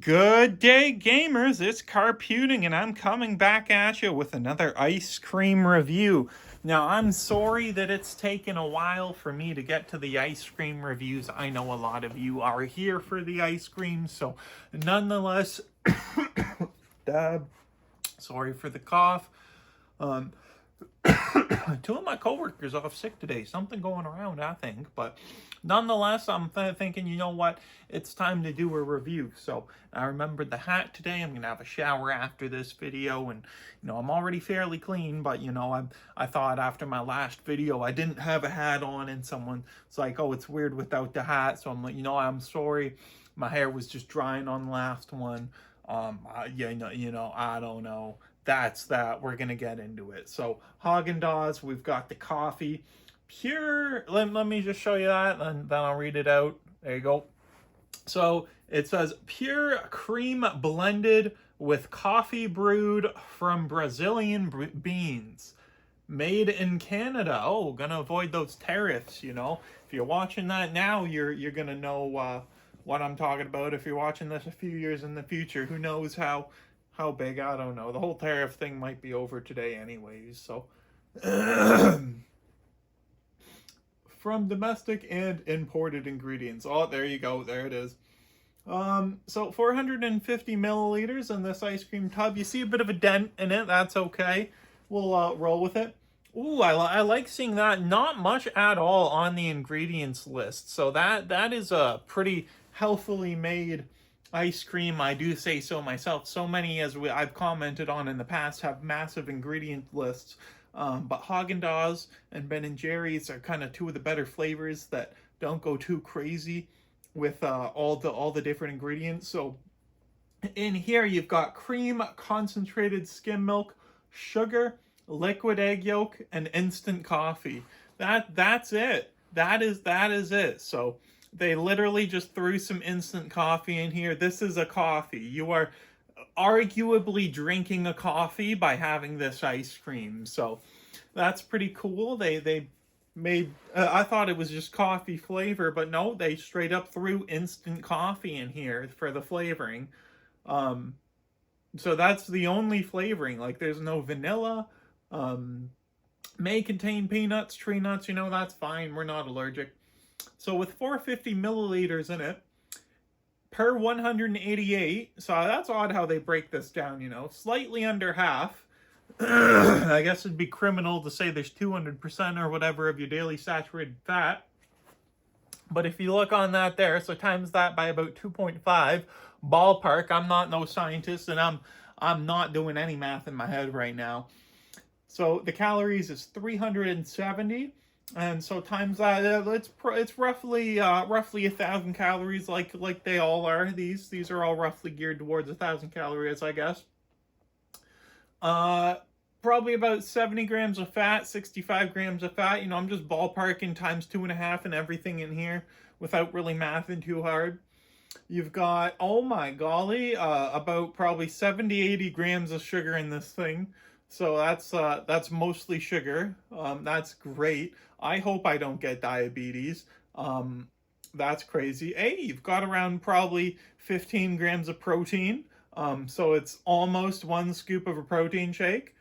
Good day, gamers. It's Carputing, and I'm coming back at you with another ice cream review. Now, I'm sorry that it's taken a while for me to get to the ice cream reviews. I know a lot of you are here for the ice cream, so nonetheless, sorry for the cough. Two of my coworkers off sick today. Something going around, I think. But nonetheless, I'm thinking, you know what? It's time to do a review. So I remembered the hat today. I'm gonna have a shower after this video, and I'm already fairly clean. But I thought after my last video I didn't have a hat on, and someone's like, "Oh, it's weird without the hat." So I'm like, I'm sorry. My hair was just drying on the last one. I don't know. That's that. We're gonna get into it. So Häagen-Dazs, we've got the coffee, pure. Let me just show you that, and then I'll read it out. There you go. So it says pure cream blended with coffee brewed from Brazilian beans, made in Canada. Oh, gonna avoid those tariffs. If you're watching that now, you're gonna know what I'm talking about. If you're watching this a few years in the future, who knows how big? I don't know. The whole tariff thing might be over today anyways. So from domestic and imported ingredients. Oh, there you go. There it is. So 450 milliliters in this ice cream tub. You see a bit of a dent in it. That's okay. We'll roll with it. Ooh, I like seeing that. Not much at all on the ingredients list. So that is a pretty healthily made ice cream. I do say so myself. So many, as I've commented on in the past, have massive ingredient lists. But Häagen-Dazs and Ben & Jerry's are kind of two of the better flavors that don't go too crazy with all the different ingredients. So in here you've got cream, concentrated skim milk, sugar, liquid egg yolk, and instant coffee. That's it. That is it. So they literally just threw some instant coffee in here. This is a coffee. You are arguably drinking a coffee by having this ice cream. So that's pretty cool. They made, I thought it was just coffee flavor, but no, they straight up threw instant coffee in here for the flavoring. So that's the only flavoring. Like, there's no vanilla. May contain peanuts, tree nuts, that's fine. We're not allergic. So with 450 milliliters in it, per 188, so that's odd how they break this down, slightly under half. I guess it'd be criminal to say there's 200% or whatever of your daily saturated fat. But if you look on that there, so times that by about 2.5, ballpark. I'm not no scientist, and I'm not doing any math in my head right now. So the calories is 370. And so times that, it's roughly 1,000 calories, like they all are. These are all roughly geared towards 1,000 calories, I guess. Probably about 70 grams of fat, 65 grams of fat. I'm just ballparking times 2.5 and everything in here without really mathing too hard. You've got, oh my golly, about probably 70, 80 grams of sugar in this thing. So that's mostly sugar. That's great. I hope I don't get diabetes. That's crazy. Hey, you've got around probably 15 grams of protein. So it's almost one scoop of a protein shake.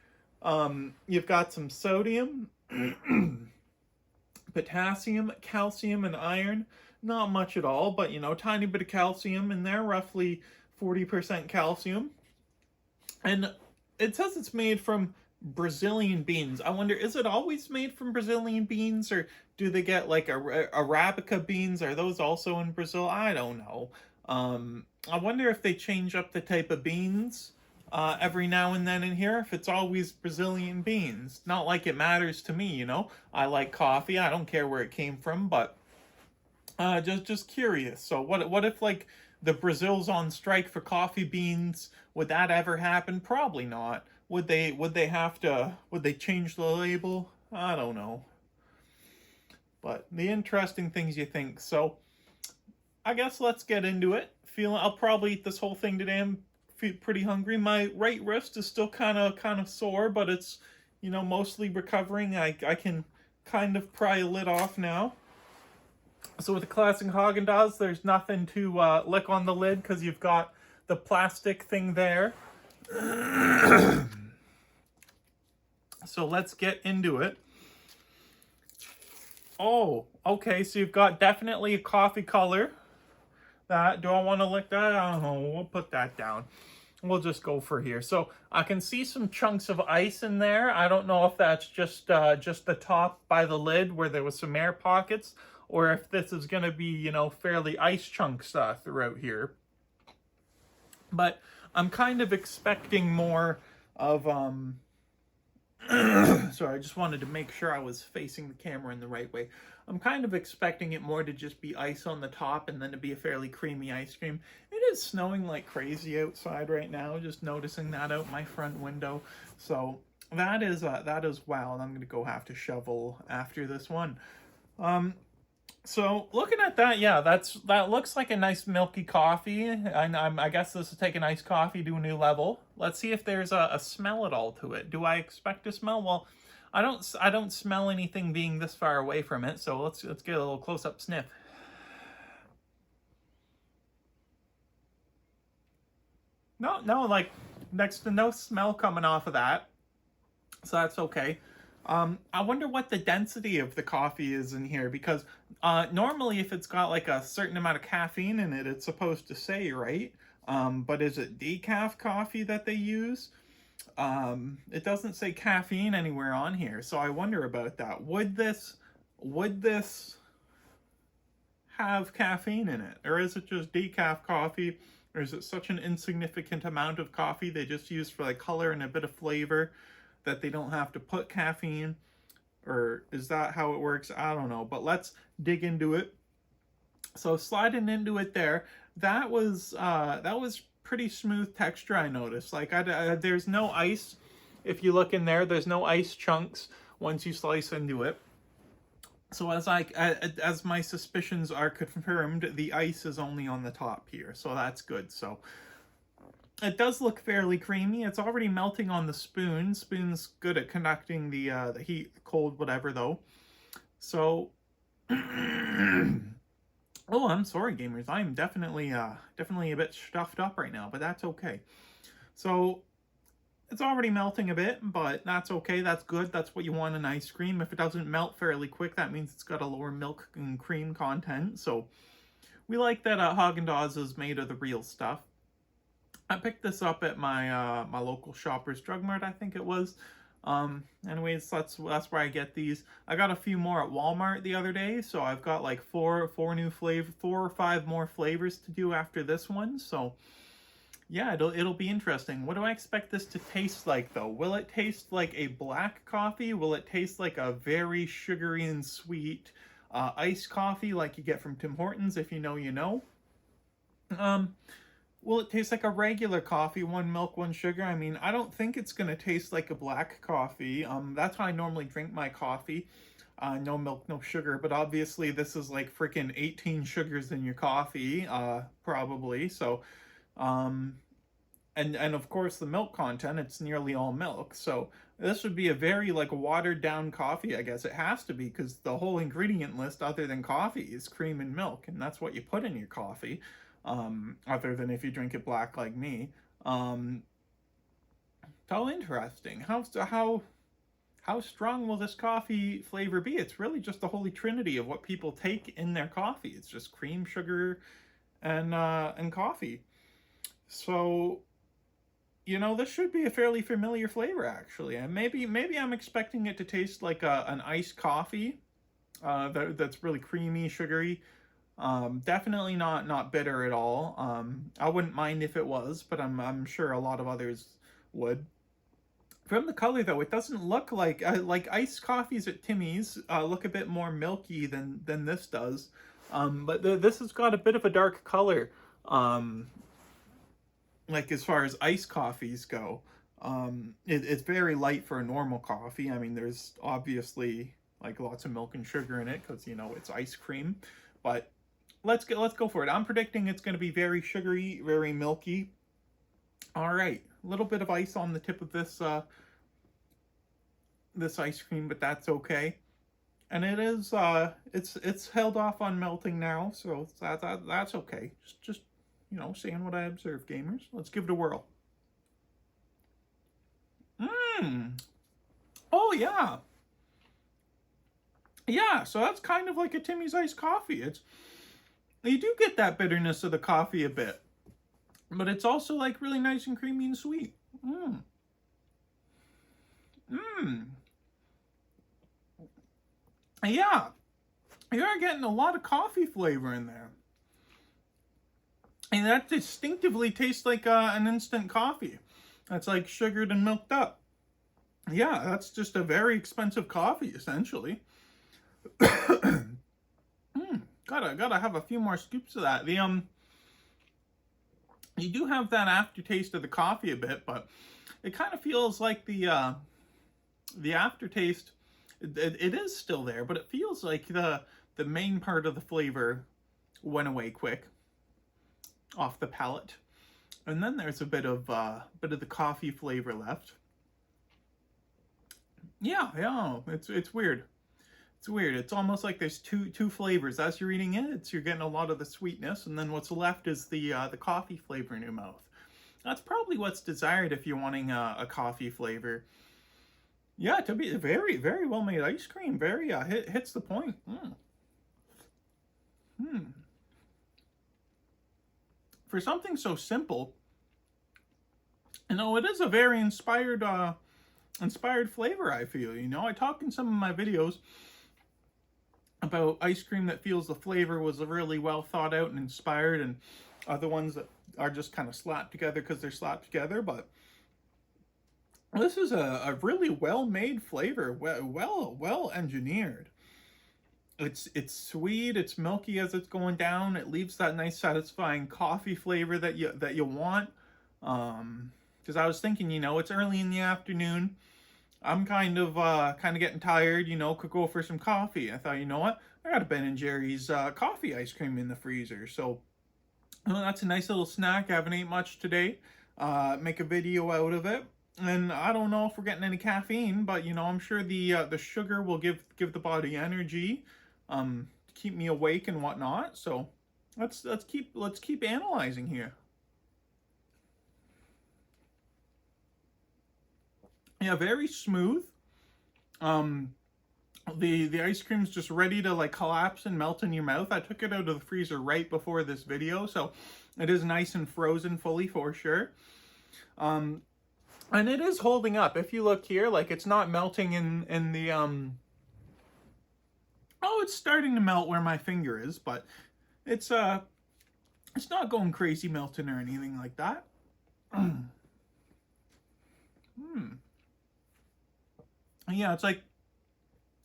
You've got some sodium, potassium, calcium, and iron. Not much at all, but tiny bit of calcium in there, roughly 40% calcium. And it says it's made from Brazilian beans. I wonder, is it always made from Brazilian beans, or do they get like Arabica beans? Are those also in Brazil? I don't know. I wonder if they change up the type of beans every now and then in here, if it's always Brazilian beans. Not like it matters to me, I like coffee. I don't care where it came from, but just curious. So what if like the Brazil's on strike for coffee beans? Would that ever happen? Probably not. Would they change the label? I don't know. But the interesting things you think. So I guess let's get into it. I'll probably eat this whole thing today. I'm pretty hungry. My right wrist is still kind of sore, but it's mostly recovering. I can kind of pry a lid off now. So with the classic Häagen-Dazs, there's nothing to lick on the lid because you've got the plastic thing there. So let's get into it. Oh, okay, so you've got definitely a coffee color. That, do I want to lick that? I don't know, we'll put that down. We'll just go for here. So I can see some chunks of ice in there. I don't know if that's just the top by the lid where there was some air pockets, or if this is going to be, you know, fairly ice chunks throughout here. But I'm kind of expecting more of, sorry, I just wanted to make sure I was facing the camera in the right way. I'm kind of expecting it more to just be ice on the top and then to be a fairly creamy ice cream. It is snowing like crazy outside right now, just noticing that out my front window. So that is wow, and I'm gonna go have to shovel after this one. So looking at that, yeah, that looks like a nice milky coffee, and I guess this is taking iced coffee to a new level. Let's see if there's a smell at all to it. Do I expect a smell? Well, I don't smell anything being this far away from it. So let's get a little close up sniff. No, like next to no smell coming off of that. So that's okay. I wonder what the density of the coffee is in here, because normally if it's got like a certain amount of caffeine in it, it's supposed to say, right? But is it decaf coffee that they use? It doesn't say caffeine anywhere on here, so I wonder about that. Would this have caffeine in it, or is it just decaf coffee, or is it such an insignificant amount of coffee they just use for like color and a bit of flavor that they don't have to put caffeine? Or is that how it works? I don't know, but let's dig into it. So sliding into it there, that was pretty smooth texture, I noticed. Like there's no ice. If you look in there, there's no ice chunks once you slice into it. So as my suspicions are confirmed, the ice is only on the top here, so that's good. So it does look fairly creamy. It's already melting on the spoon. Spoon's good at conducting the heat, cold, whatever, though. So, oh, I'm sorry, gamers. I'm definitely a bit stuffed up right now, but that's okay. So, it's already melting a bit, but that's okay. That's good. That's what you want in ice cream. If it doesn't melt fairly quick, that means it's got a lower milk and cream content. So, we like that Häagen-Dazs is made of the real stuff. I picked this up at my my local Shoppers Drug Mart, I think it was. Anyways, that's where I get these. I got a few more at Walmart the other day, so I've got like four or five more flavors to do after this one. So yeah, it'll be interesting. What do I expect this to taste like though? Will it taste like a black coffee? Will it taste like a very sugary and sweet iced coffee like you get from Tim Hortons? If you know, you know. Will it taste like a regular coffee, one milk, one sugar? I mean, I don't think it's going to taste like a black coffee. That's how I normally drink my coffee. No milk, no sugar. But obviously, this is like freaking 18 sugars in your coffee, probably. So, and of course, the milk content, it's nearly all milk. So this would be a very like watered down coffee, I guess. It has to be, because the whole ingredient list, other than coffee, is cream and milk. And that's what you put in your coffee. Other than if you drink it black like me. So interesting. How strong will this coffee flavor be? It's really just the holy trinity of what people take in their coffee. It's just cream, sugar, and coffee. So, you know, this should be a fairly familiar flavor actually. And maybe I'm expecting it to taste like an iced coffee that's really creamy, sugary. Definitely not bitter at all. I wouldn't mind if it was, but I'm sure a lot of others would. From the color though, it doesn't look like iced coffees at Timmy's look a bit more milky than this does. But this has got a bit of a dark color. Like as far as iced coffees go, it's very light for a normal coffee. I mean, there's obviously like lots of milk and sugar in it because you know it's ice cream, but let's go for it. I'm predicting it's going to be very sugary, very milky. All right, a little bit of ice on the tip of this this ice cream, but that's okay. And it is it's held off on melting now, so that's okay. Just you know, saying what I observe, gamers. Let's give it a whirl. Oh, yeah. Yeah, so that's kind of like a Timmy's iced coffee. You do get that bitterness of the coffee a bit, but it's also like really nice and creamy and sweet. Yeah, you're getting a lot of coffee flavor in there. And that distinctively tastes like an instant coffee. That's like sugared and milked up. Yeah, that's just a very expensive coffee, essentially. Gotta have a few more scoops of that. You do have that aftertaste of the coffee a bit, but it kind of feels like the aftertaste. It is still there, but it feels like the main part of the flavor went away quick off the palate, and then there's a bit of the coffee flavor left. Yeah, it's weird. It's weird. It's almost like there's two flavors as you're eating it. You're getting a lot of the sweetness, and then what's left is the coffee flavor in your mouth. That's probably what's desired if you're wanting a coffee flavor. Yeah, to be very, very well made ice cream. Very hits the point. For something so simple, you know, it is a very inspired flavor, I feel. You know, I talk in some of my videos about ice cream that feels the flavor was really well thought out and inspired, and other ones that are just kind of slapped together because they're slapped together. But this is a really well-made flavor, well engineered. It's sweet, it's milky as it's going down. It leaves that nice satisfying coffee flavor that you want. Because I was thinking, you know, it's early in the afternoon. I'm kind of getting tired, you know, could go for some coffee. I thought, you know what? I got a Ben & Jerry's coffee ice cream in the freezer. So, well, that's a nice little snack. I haven't ate much today. Make a video out of it. And I don't know if we're getting any caffeine, but, you know, I'm sure the sugar will give the body energy, to keep me awake and whatnot. So, let's keep analyzing here. Yeah, very smooth. The ice cream's just ready to like collapse and melt in your mouth. I took it out of the freezer right before this video, so it is nice and frozen fully for sure. And it is holding up. If you look here, like it's not melting in the oh, it's starting to melt where my finger is, but it's not going crazy melting or anything like that. Yeah, it's like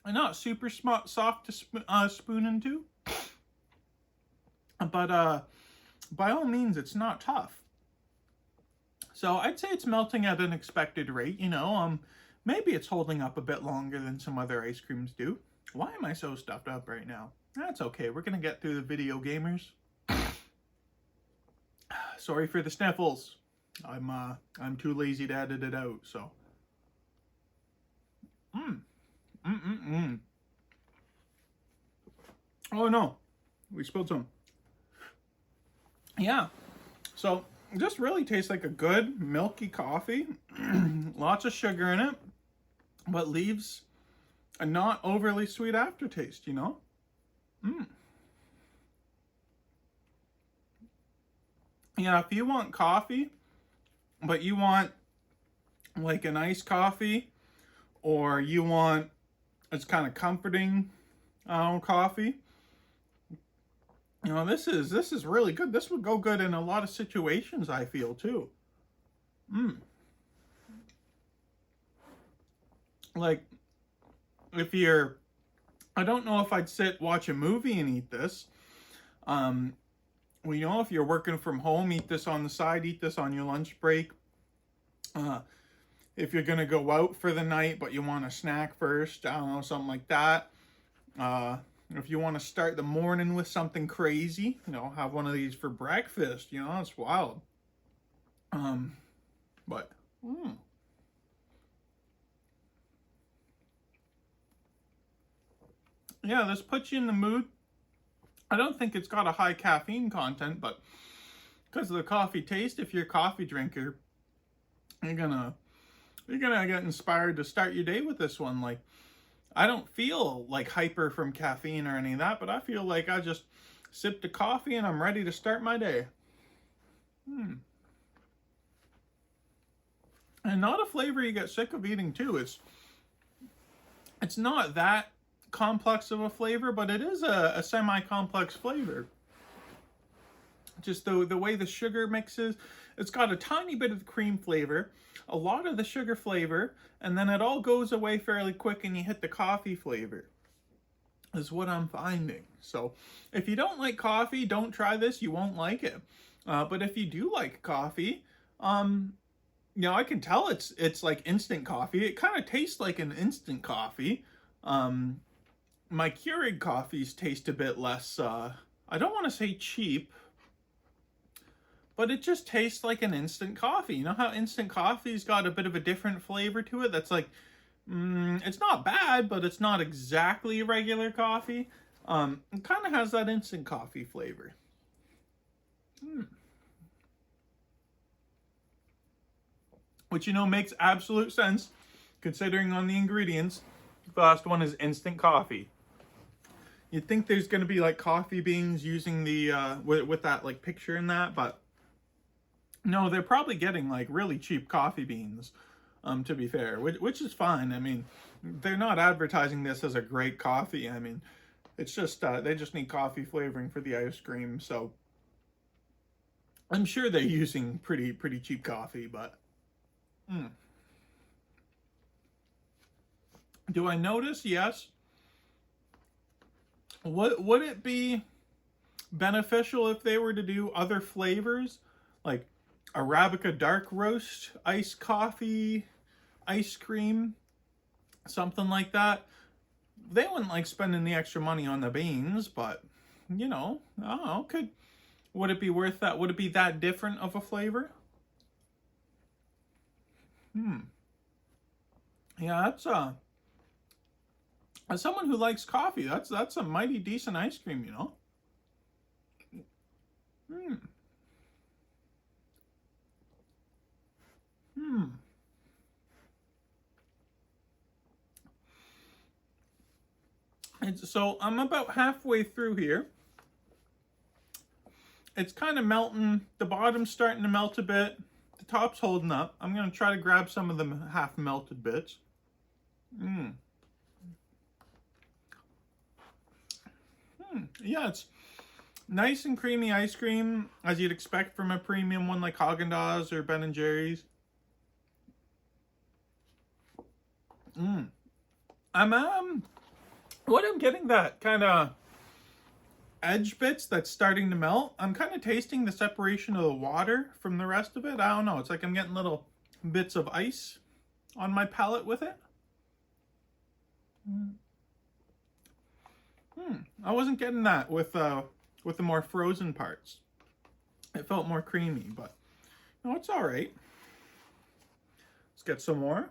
not super soft to spoon into, but by all means, it's not tough. So I'd say it's melting at an expected rate. You know, maybe it's holding up a bit longer than some other ice creams do. Why am I so stuffed up right now? That's okay. We're gonna get through the video, gamers. Sorry for the sniffles. I'm too lazy to edit it out. So. Oh no, we spilled some. Yeah, so it just really tastes like a good milky coffee. Lots of sugar in it, but leaves a not overly sweet aftertaste, you know? Yeah, if you want coffee, but you want like an iced coffee, or you want it's kind of comforting coffee, you know, this is really good. This would go good in a lot of situations, I feel, too. Like, if you're, I don't know if I'd watch a movie and eat this. Well, you know, if you're working from home, eat this on the side, eat this on your lunch break. If you're gonna go out for the night, but you want a snack first, I don't know, something like that. If you want to start the morning with something crazy, you know, have one of these for breakfast. You know, it's wild. But yeah, this puts you in the mood. I don't think it's got a high caffeine content, but because of the coffee taste. If you're a coffee drinker, you're gonna get inspired to start your day with this one. Like, I don't feel like hyper from caffeine or any of that, but I feel like I just sipped a coffee and I'm ready to start my day. And not a flavor you get sick of eating too. It's not that complex of a flavor, but it is a semi-complex flavor. Just the way the sugar mixes, it's got a tiny bit of the cream flavor, a lot of the sugar flavor, and then it all goes away fairly quick and you hit the coffee flavor, is what I'm finding. So if you don't like coffee, don't try this. You won't like it. But if you do like coffee, I can tell it's like instant coffee. It kind of tastes like an instant coffee. My Keurig coffees taste a bit less, I don't want to say cheap, but it just tastes like an instant coffee. You know how instant coffee's got a bit of a different flavor to it? That's like, it's not bad, but it's not exactly regular coffee. It kind of has that instant coffee flavor. Which, makes absolute sense, considering on the ingredients, the last one is instant coffee. You'd think there's going to be like coffee beans using the, with that like picture in that, but no, they're probably getting like really cheap coffee beans, to be fair, which is fine. I mean, they're not advertising this as a great coffee. I mean, it's just, they just need coffee flavoring for the ice cream, so I'm sure they're using pretty cheap coffee, but do I notice? Yes. Would it be beneficial if they were to do other flavors, like Arabica dark roast, iced coffee, ice cream, something like that? They wouldn't like spending the extra money on the beans, but I don't know, would it be worth that? Would it be that different of a flavor? Yeah, that's as someone who likes coffee, that's a mighty decent ice cream, So I'm about halfway through here. It's kind of melting. The bottom's starting to melt a bit. The top's holding up. I'm going to try to grab some of the half melted bits. Yeah, it's nice and creamy ice cream, as you'd expect from a premium one like Häagen-Dazs or Ben & Jerry's. What I'm getting, that kind of edge bits that's starting to melt. I'm kind of tasting the separation of the water from the rest of it. I don't know. It's like I'm getting little bits of ice on my palate with it. I wasn't getting that with the more frozen parts. It felt more creamy, but no, it's all right. Let's get some more.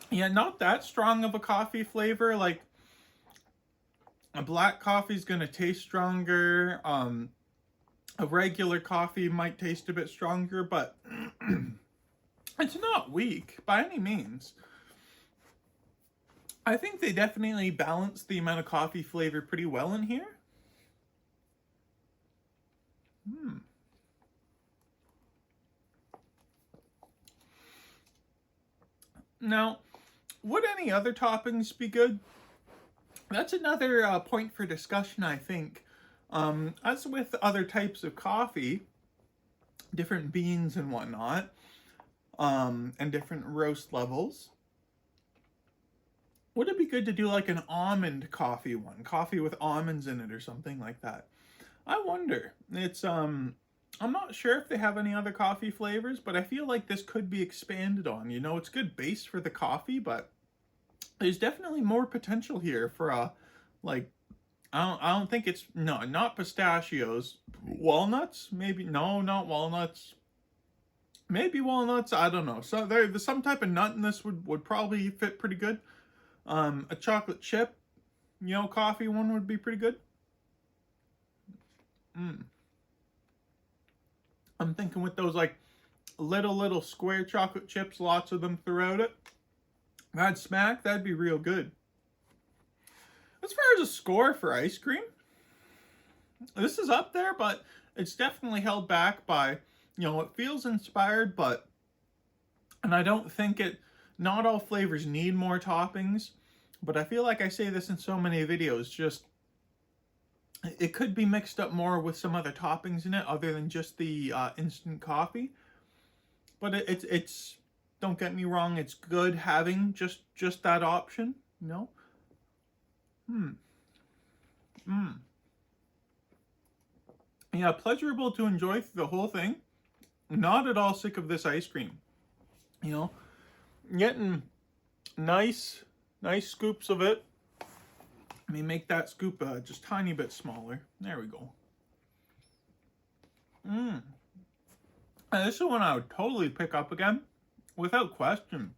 Yeah, not that strong of a coffee flavor. Like, a black coffee is gonna taste stronger. A regular coffee might taste a bit stronger, but it's not weak by any means. I think they definitely balance the amount of coffee flavor pretty well in here. Now, would any other toppings be good? That's another point for discussion, I think. As with other types of coffee, different beans and whatnot, and different roast levels, would it be good to do like an almond coffee one? Coffee with almonds in it or something like that? I wonder. It's, I'm not sure if they have any other coffee flavors, but I feel like this could be expanded on. It's good base for the coffee, but there's definitely more potential here for like, I don't think it's, no, not pistachios. Walnuts? Maybe, no, not walnuts. Maybe walnuts, I don't know. So there's some type of nut in this would probably fit pretty good. A chocolate chip coffee one would be pretty good. I'm thinking with those like little square chocolate chips, lots of them throughout it. That smack, that'd be real good. As far as a score for ice cream, this is up there, but it's definitely held back by, it feels inspired, and I don't think not all flavors need more toppings, but I feel like I say this in so many videos, just, it could be mixed up more with some other toppings in it other than just the instant coffee. But it's don't get me wrong, it's good having just that option, Yeah, pleasurable to enjoy through the whole thing. Not at all sick of this ice cream. Getting nice scoops of it. Let me make that scoop just tiny bit smaller. There we go. And this is one I would totally pick up again, without question.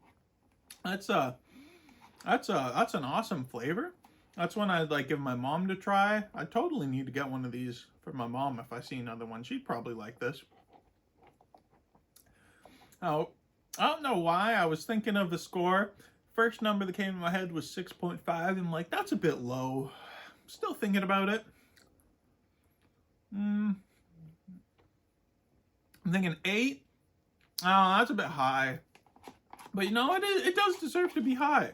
That's an awesome flavor. That's one I'd like give my mom to try. I totally need to get one of these for my mom if I see another one. She'd probably like this. Oh, I don't know why I was thinking of the score. First number that came to my head was 6.5. I'm like, that's a bit low. Still thinking about it. I'm thinking 8. Oh, that's a bit high. But it does deserve to be high.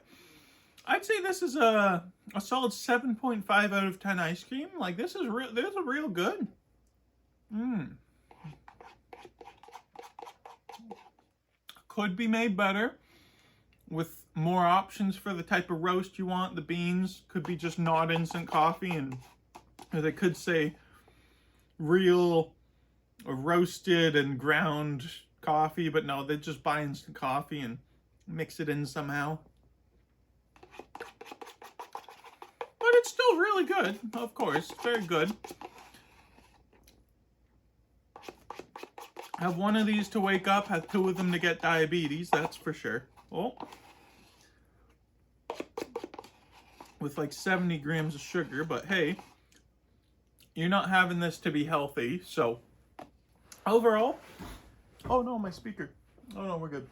I'd say this is a solid 7.5 out of 10 ice cream. Like, this is real good. Could be made better with more options for the type of roast you want. The beans could be just not instant coffee, and they could say real roasted and ground coffee, but no, they just buy instant coffee and mix it in somehow. But it's still really good, of course, very good. Have one of these to wake up, have 2 of them to get diabetes, that's for sure. Oh. With like 70 grams of sugar, but hey, you're not having this to be healthy, so overall, oh no, my speaker. Oh no, we're good.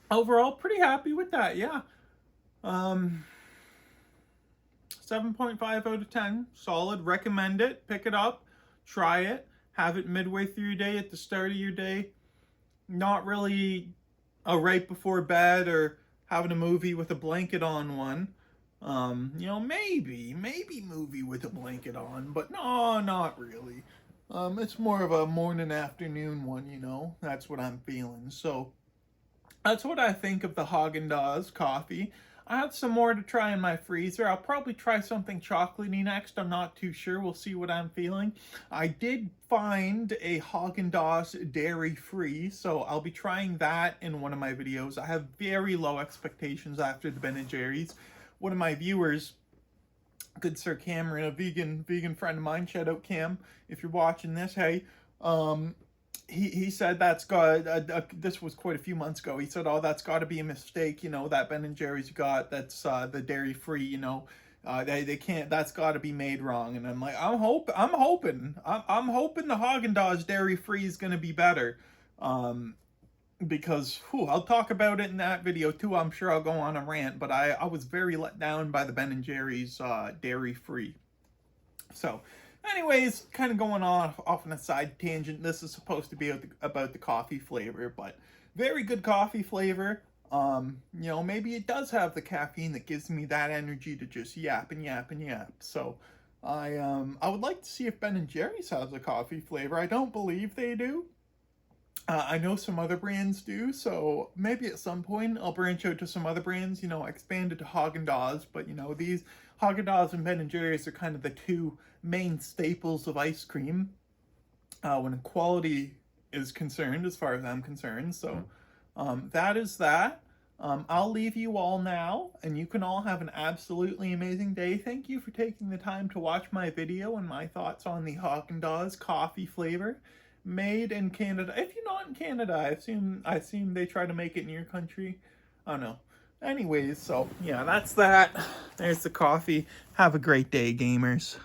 Overall, pretty happy with that, yeah. 7.5 out of 10, solid, recommend it, pick it up, try it, have it midway through your day, at the start of your day, not really a right before bed or having a movie with a blanket on one. Maybe movie with a blanket on, but no, not really. It's more of a morning afternoon one, that's what I'm feeling. So that's what I think of the Häagen-Dazs coffee. I have some more to try in my freezer. I'll probably try something chocolatey next. I'm not too sure. We'll see what I'm feeling. I did find a Häagen-Dazs dairy-free, so I'll be trying that in one of my videos. I have very low expectations after the Ben & Jerry's. One of my viewers, good Sir Cameron, a vegan friend of mine, shout out Cam, if you're watching this, hey, he said that's got, this was quite a few months ago, he said, oh, that's got to be a mistake, that Ben & Jerry's got, that's the dairy-free, they can't, that's got to be made wrong. And I'm like, I'm hoping the Häagen-Dazs dairy-free is going to be better, because I'll talk about it in that video too. I'm sure I'll go on a rant, but I was very let down by the Ben & Jerry's dairy-free. So anyways, kind of going off on a side tangent. This is supposed to be about the coffee flavor, but very good coffee flavor. Maybe it does have the caffeine that gives me that energy to just yap and yap and yap. So I would like to see if Ben & Jerry's has a coffee flavor. I don't believe they do. I know some other brands do, so maybe at some point I'll branch out to some other brands, expand it to Häagen-Dazs, but these Häagen-Dazs and Ben & Jerry's are kind of the 2 main staples of ice cream when quality is concerned, as far as I'm concerned. So that is that. I'll leave you all now, and you can all have an absolutely amazing day. Thank you for taking the time to watch my video and my thoughts on the Häagen-Dazs coffee flavor made in Canada. If you're not in Canada, I assume they try to make it in your country. I don't know. Anyways, so yeah, that's that. There's the coffee. Have a great day, gamers.